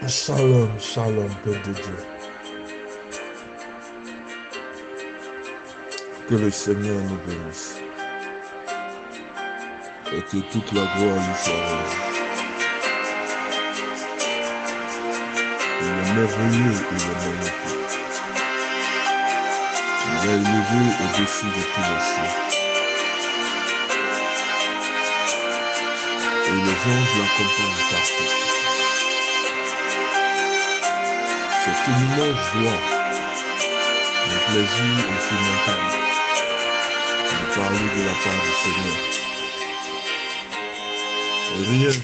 Shalom, shalom, peuple de Dieu. Que le Seigneur nous bénisse et que toute la gloire lui soit rendue. Il est merveilleux, il est magnifique. Il est élevé au-dessus de tous les cieux. Et les anges l'accompagnent partout. C'est une immense joie, un plaisir insurmontable de parler de la part du Seigneur. Rien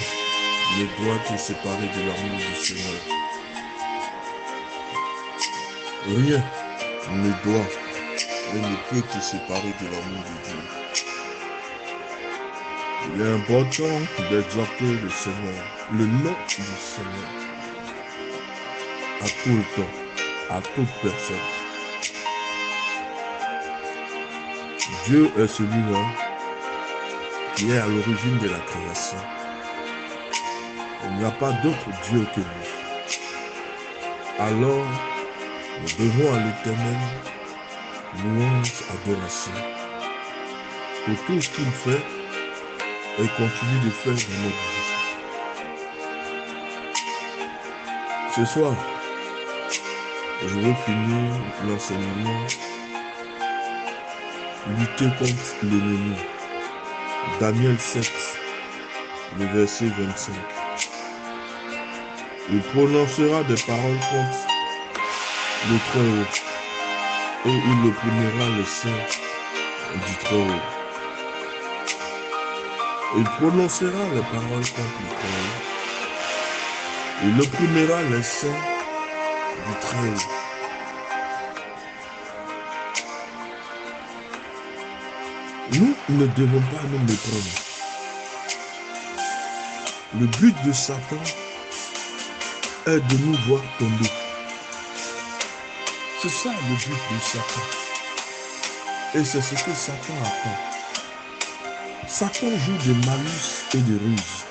ne doit te séparer de l'amour du Seigneur. Rien ne doit et ne peut te séparer de l'amour de Dieu. Il est important d'exalter le Seigneur, le nom du Seigneur, à tout le temps, à toute personne. Dieu est celui-là qui est à l'origine de la création. Il n'y a pas d'autre Dieu que lui. Alors, nous devons à l'Éternel louange, adoration pour tout ce qu'il fait et continue de faire dans notre vie. Ce soir, je veux finir l'enseignement lutter contre l'ennemi. Daniel 7, le verset 25. Il prononcera des paroles contre le Très-Haut et il opprimera le sein du Très-Haut. Il prononcera les paroles contre le Très-Haut. Il opprimera les seins du Très-Haut. Nous ne devons pas nous méprendre. Le but de Satan est de nous voir tomber. C'est ça le but de Satan. Et c'est ce que Satan attend. Satan joue de malus et de ruse,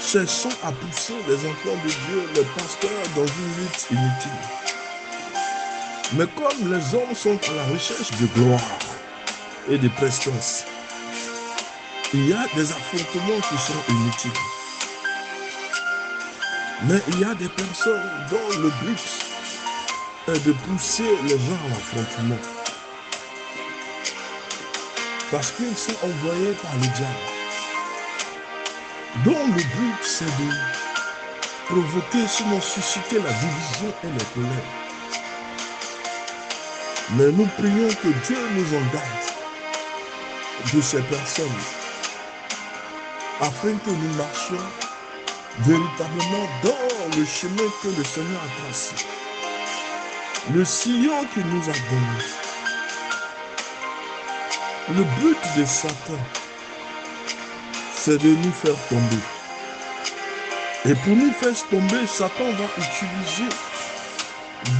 cherchant à pousser les enfants de Dieu, les pasteurs, dans une lutte inutile. Mais comme les hommes sont à la recherche de gloire et de prestance, il y a des affrontements qui sont inutiles. Mais il y a des personnes dont le but est de pousser les gens à l'affrontement. Parce qu'ils sont envoyés par le diable. Dont le but c'est de provoquer, sinon susciter la division et la colère. Mais nous prions que Dieu nous en garde de ces personnes, afin que nous marchions véritablement dans le chemin que le Seigneur a tracé, le sillon qu'il nous a donné. Le but de Satan, c'est de nous faire tomber. Et pour nous faire tomber, Satan va utiliser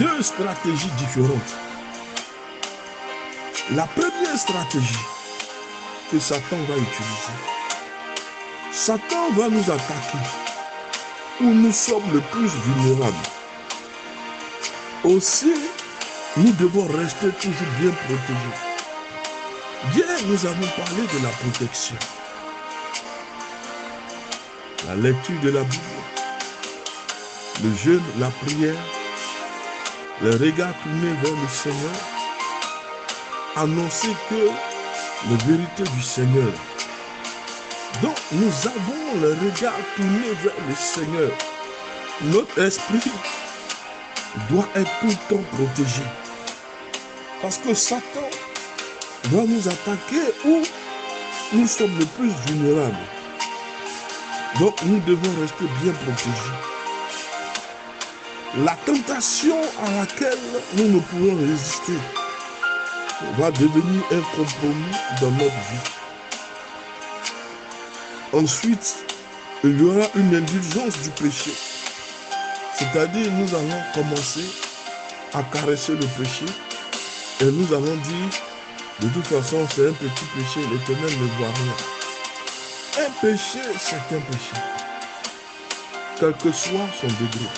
deux stratégies différentes. La première stratégie que Satan va utiliser, Satan va nous attaquer où nous sommes le plus vulnérables. Aussi, nous devons rester toujours bien protégés. Hier, nous avons parlé de la protection. La lecture de la Bible, le jeûne, la prière, le regard tourné vers le Seigneur, annoncer que la vérité du Seigneur. Donc, nous avons le regard tourné vers le Seigneur. Notre esprit doit être tout le temps protégé. Parce que Satan va nous attaquer où nous sommes le plus vulnérables. Donc nous devons rester bien protégés. La tentation à laquelle nous ne pouvons résister va devenir un compromis dans notre vie. Ensuite, il y aura une indulgence du péché. C'est-à-dire nous allons commencer à caresser le péché et nous allons dire, de toute façon, c'est un petit péché, l'Éternel ne voit rien. Un péché, c'est un péché. quel que soit son degré.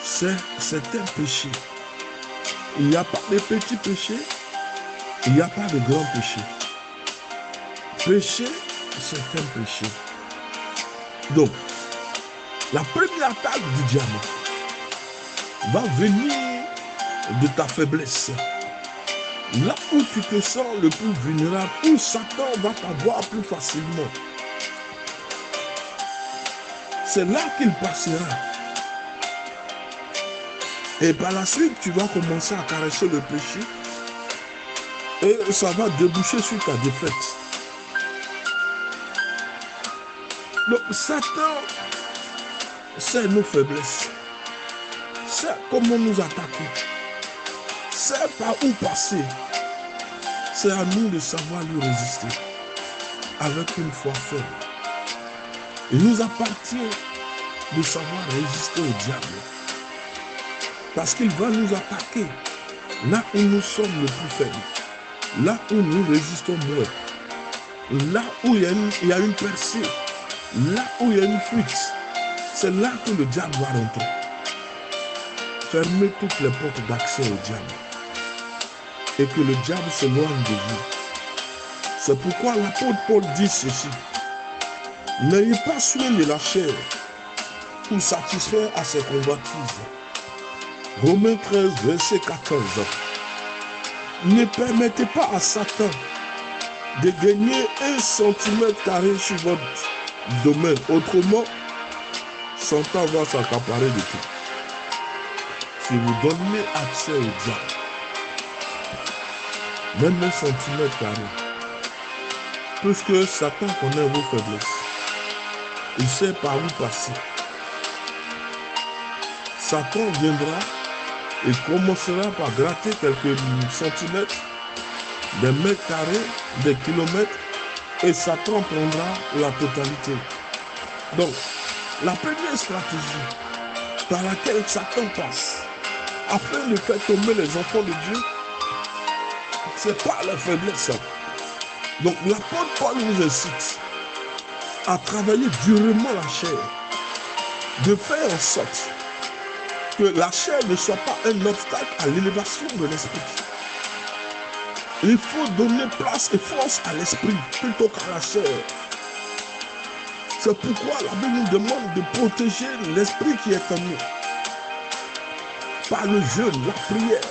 C'est un péché. Il n'y a pas de petits péchés, il n'y a pas de grands péchés. Péché, c'est un péché. Donc, la première attaque du diable va venir de ta faiblesse. Là où tu te sens le plus vulnérable, où Satan va t'avoir plus facilement. C'est là qu'il passera. Et par la suite, tu vas commencer à caresser le péché. Et ça va déboucher sur ta défaite. Donc, Satan, c'est nos faiblesses. C'est comment nous attaquer. C'est par où passer. C'est à nous de savoir lui résister. Avec une foi ferme. Il nous appartient de savoir résister au diable. Parce qu'il va nous attaquer là où nous sommes le plus faibles. Là où nous résistons moins. Là où il y a une percée. Là où il y a une fuite. C'est là que le diable va rentrer. Fermez toutes les portes d'accès au diable. Et que le diable s'éloigne de vous. C'est pourquoi l'apôtre Paul dit ceci. N'ayez pas soin de la chair pour satisfaire à ses convoitises. Romains 13, verset 14. Ne permettez pas à Satan de gagner 1 cm² sur votre domaine. Autrement, Satan va s'accaparer de tout. Si vous donnez accès au diable, même 1 cm², puisque Satan connaît vos faiblesses, il sait par où passer. Satan viendra et commencera par gratter quelques centimètres, des mètres carrés, des kilomètres, et Satan prendra la totalité. Donc, la première stratégie par laquelle Satan passe, afin de faire tomber les enfants de Dieu, c'est par la faiblesse. Donc, l'apôtre Paul nous incite à travailler durement la chair, de faire en sorte que la chair ne soit pas un obstacle à l'élévation de l'esprit. Il faut donner place et force à l'esprit plutôt qu'à la chair. C'est pourquoi la Bible nous demande de protéger l'esprit qui est en nous. Par le jeûne, la prière,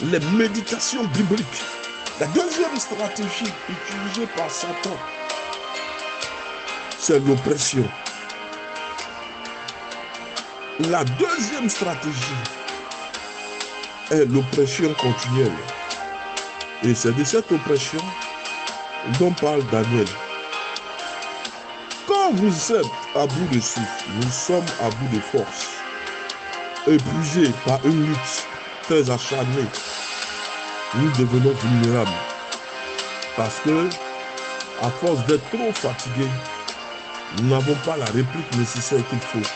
les méditations bibliques. La deuxième stratégie utilisée par Satan, c'est l'oppression. La deuxième stratégie est l'oppression continuelle. Et c'est de cette oppression dont parle Daniel. Quand vous êtes à bout de souffle, nous sommes à bout de force, épuisés par une lutte très acharnée, nous devenons vulnérables. Parce que, à force d'être trop fatigués, nous n'avons pas la réplique nécessaire qu'il faut.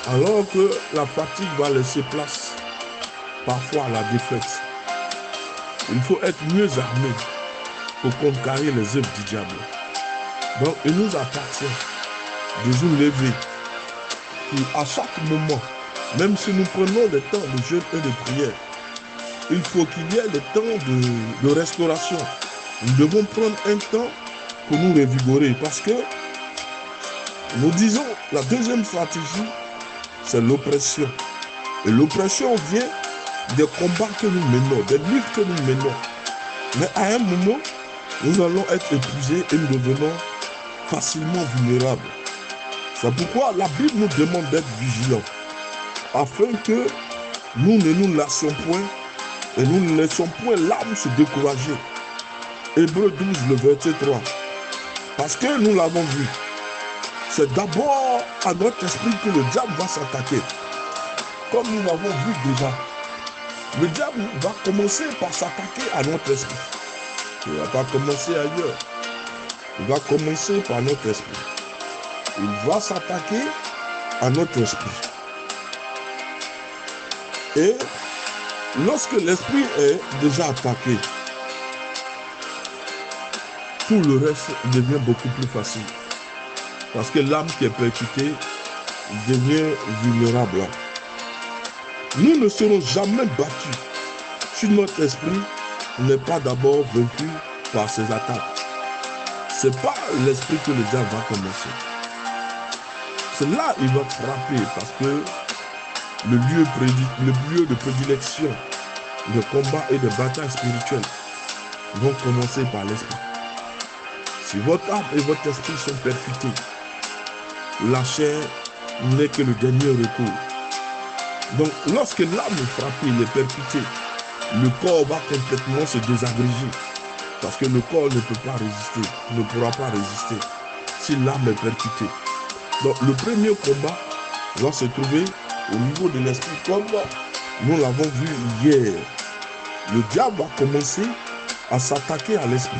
Alors que la fatigue va laisser place parfois à la défaite. Il faut être mieux armé pour contrecarrer les œuvres du diable. Donc il nous appartient de nous lever pour à chaque moment, même si nous prenons des temps de jeûne et de prière, il faut qu'il y ait des temps de restauration. Nous devons prendre un temps pour nous revigorer parce que nous disons la deuxième stratégie, c'est l'oppression. Et l'oppression vient des combats que nous menons, des luttes que nous menons. Mais à un moment, nous allons être épuisés et nous devenons facilement vulnérables. C'est pourquoi la Bible nous demande d'être vigilants, afin que nous ne nous lassions point et nous ne laissons point l'âme se décourager. Hébreux 12, le verset 3. Parce que nous l'avons vu, c'est d'abord à notre esprit que le diable va s'attaquer. Comme nous l'avons vu déjà, le diable va commencer par s'attaquer à notre esprit. Il ne va pas commencer ailleurs. Il va commencer par notre esprit. Il va s'attaquer à notre esprit. Et lorsque l'esprit est déjà attaqué, tout le reste devient beaucoup plus facile. Parce que l'âme qui est percutée devient vulnérable. Nous ne serons jamais battus si notre esprit n'est pas d'abord vaincu par ses attaques. Ce n'est pas l'esprit que le diable va commencer. C'est là qu'il va frapper parce que le lieu de prédilection, de combat et de bataille spirituelle vont commencer par l'esprit. Si votre âme et votre esprit sont percutés, la chair n'est que le dernier recours. Donc, lorsque l'âme est frappée, il est percuté, le corps va complètement se désagréger. Parce que le corps ne peut pas résister, ne pourra pas résister si l'âme est percutée. Donc, le premier combat va se trouver au niveau de l'esprit, comme nous l'avons vu hier. Le diable va commencer à s'attaquer à l'esprit.